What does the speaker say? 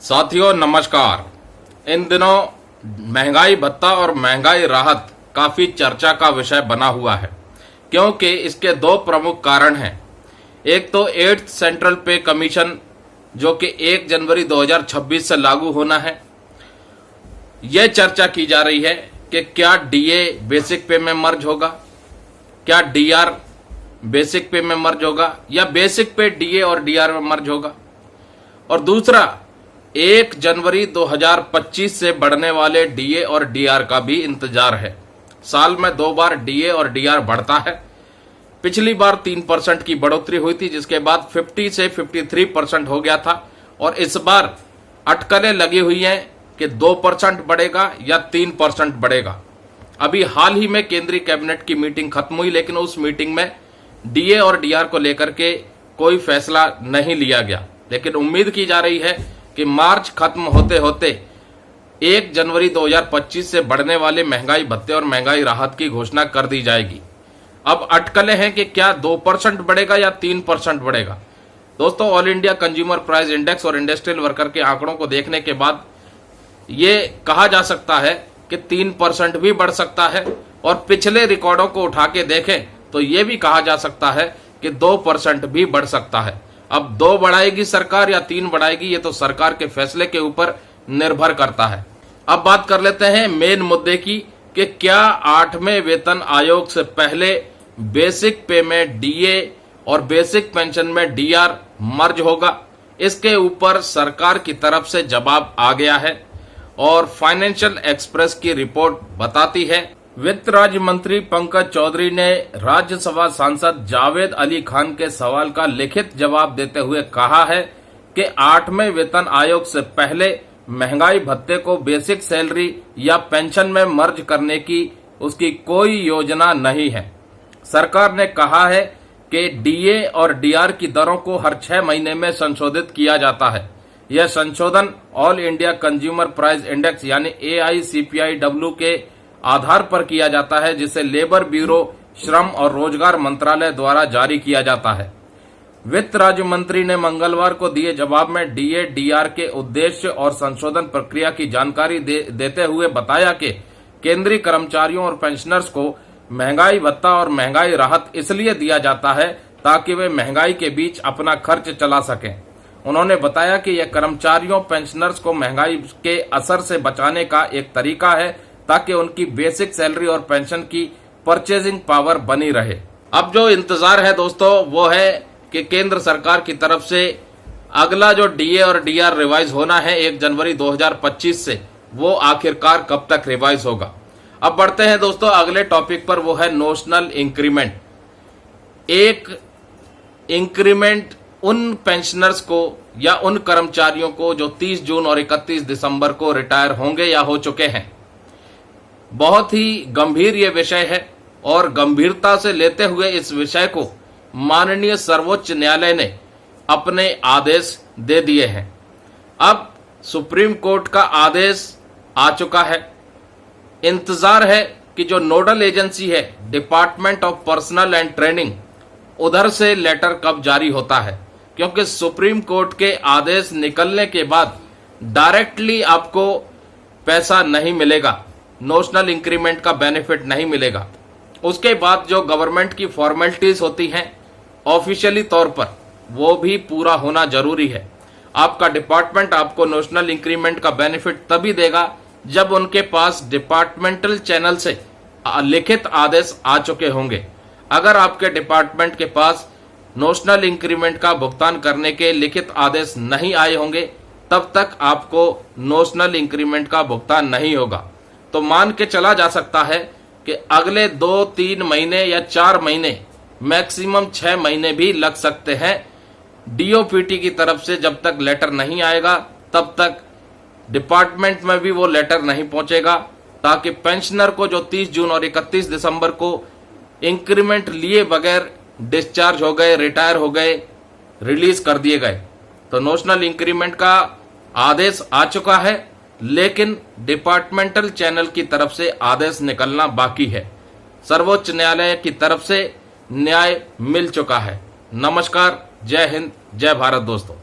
साथियों नमस्कार। इन दिनों महंगाई भत्ता और महंगाई राहत काफी चर्चा का विषय बना हुआ है, क्योंकि इसके दो प्रमुख कारण हैं। एक तो 8th सेंट्रल पे कमीशन जो कि 1 जनवरी 2026 से लागू होना है। यह चर्चा की जा रही है कि क्या डीए बेसिक पे में मर्ज होगा, क्या डीआर बेसिक पे में मर्ज होगा, या बेसिक पे डीए और डीआर में मर्ज होगा। और दूसरा 1 जनवरी 2025 से बढ़ने वाले डीए और डीआर का भी इंतजार है। साल में 2 बार डीए और डीआर बढ़ता है। पिछली बार 3% की बढ़ोतरी हुई थी, जिसके बाद 50 से 53% हो गया था, और इस बार अटकलें लगी हुई हैं कि 2% बढ़ेगा या 3% बढ़ेगा। अभी हाल ही में केंद्रीय कैबिनेट की मीटिंग खत्म हुई, लेकिन उस मीटिंग में डीए और डीआर को लेकर के कोई फैसला नहीं लिया गया। लेकिन उम्मीद की जा रही है कि मार्च खत्म होते होते 1 जनवरी 2025 से बढ़ने वाले महंगाई भत्ते और महंगाई राहत की घोषणा कर दी जाएगी। अब अटकलें हैं कि क्या 2% बढ़ेगा या 3% बढ़ेगा। दोस्तों, all India consumer price index और इंडस्ट्रियल वर्कर के आंकड़ों को देखने के बाद ये कहा जा सकता है कि 3% भी बढ़ सकता है, और पिछले रिकॉर्डों को उठा के देखें तो ये भी कहा जा सकता है कि 2% भी बढ़ सकता है। अब 2 बढ़ाएगी सरकार या 3 बढ़ाएगी, ये तो सरकार के फैसले के ऊपर निर्भर करता है। अब बात कर लेते हैं मेन मुद्दे की कि क्या 8वें वेतन आयोग से पहले बेसिक पे में डीए और बेसिक पेंशन में डीआर मर्ज होगा। इसके ऊपर सरकार की तरफ से जवाब आ गया है, और फाइनेंशियल एक्सप्रेस की रिपोर्ट बताती है वित्त राज्य मंत्री पंकज चौधरी ने राज्यसभा सांसद जावेद अली खान के सवाल का लिखित जवाब देते हुए कहा है कि 8वें वेतन आयोग से पहले महंगाई भत्ते को बेसिक सैलरी या पेंशन में मर्ज करने की उसकी कोई योजना नहीं है। सरकार ने कहा है कि डीए और डीआर की दरों को हर 6 महीने में संशोधित किया जाता है। यह संशोधन all India consumer price index यानी AICPIW के आधार पर किया जाता है, जिसे लेबर ब्यूरो, श्रम और रोजगार मंत्रालय द्वारा जारी किया जाता है। वित्त राज्य मंत्री ने मंगलवार को दिए जवाब में डीए डीआर के उद्देश्य और संशोधन प्रक्रिया की जानकारी देते हुए बताया कि केंद्रीय कर्मचारियों और पेंशनर्स को महंगाई भत्ता और महंगाई राहत इसलिए दिया जाता है ताकि वे महंगाई के बीच अपना खर्च चला सकें। उन्होंने बताया कि यह कर्मचारियों पेंशनर्स को महंगाई के असर से बचाने का एक तरीका है, ताकि उनकी बेसिक सैलरी और पेंशन की परचेजिंग पावर बनी रहे। अब जो इंतजार है दोस्तों, वो है कि केंद्र सरकार की तरफ से अगला जो डीए और डीआर रिवाइज होना है 1 जनवरी 2025 से, वो आखिरकार कब तक रिवाइज होगा। अब बढ़ते हैं दोस्तों अगले टॉपिक पर, वो है नोशनल इंक्रीमेंट। एक इंक्रीमेंट उन पेंशनर्स को या उन कर्मचारियों को जो 30 जून और 31 दिसंबर को रिटायर होंगे या हो चुके हैं। बहुत ही गंभीर ये विषय है, और गंभीरता से लेते हुए इस विषय को माननीय सर्वोच्च न्यायालय ने अपने आदेश दे दिए हैं। अब सुप्रीम कोर्ट का आदेश आ चुका है। इंतजार है कि जो नोडल एजेंसी है department of personal and training, उधर से लेटर कब जारी होता है, क्योंकि सुप्रीम कोर्ट के आदेश निकलने के बाद डायरेक्टली आपको पैसा नहीं मिलेगा, नोशनल इंक्रीमेंट का बेनिफिट नहीं मिलेगा। उसके बाद जो गवर्नमेंट की फॉर्मेलिटीज होती हैं ऑफिशियली तौर पर, वो भी पूरा होना जरूरी है। आपका डिपार्टमेंट आपको नोशनल इंक्रीमेंट का बेनिफिट तभी देगा जब उनके पास डिपार्टमेंटल चैनल से लिखित आदेश आ चुके होंगे। अगर आपके डिपार्टमेंट के पास नोशनल इंक्रीमेंट का भुगतान करने के लिखित आदेश नहीं आए होंगे, तब तक आपको नोशनल इंक्रीमेंट का भुगतान नहीं होगा। तो मान के चला जा सकता है कि अगले 2-3 महीने या 4 महीने, मैक्सिमम 6 महीने भी लग सकते हैं डीओपीटी की तरफ से। जब तक लेटर नहीं आएगा तब तक डिपार्टमेंट में भी वो लेटर नहीं पहुंचेगा, ताकि पेंशनर को जो 30 जून और 31 दिसंबर को इंक्रीमेंट लिए बगैर डिस्चार्ज हो गए, रिटायर हो गए, रिलीज कर दिए गए। तो नोशनल इंक्रीमेंट का आदेश आ चुका है, लेकिन डिपार्टमेंटल चैनल की तरफ से आदेश निकलना बाकी है। सर्वोच्च न्यायालय की तरफ से न्याय मिल चुका है। नमस्कार, जय हिंद, जय भारत दोस्तों।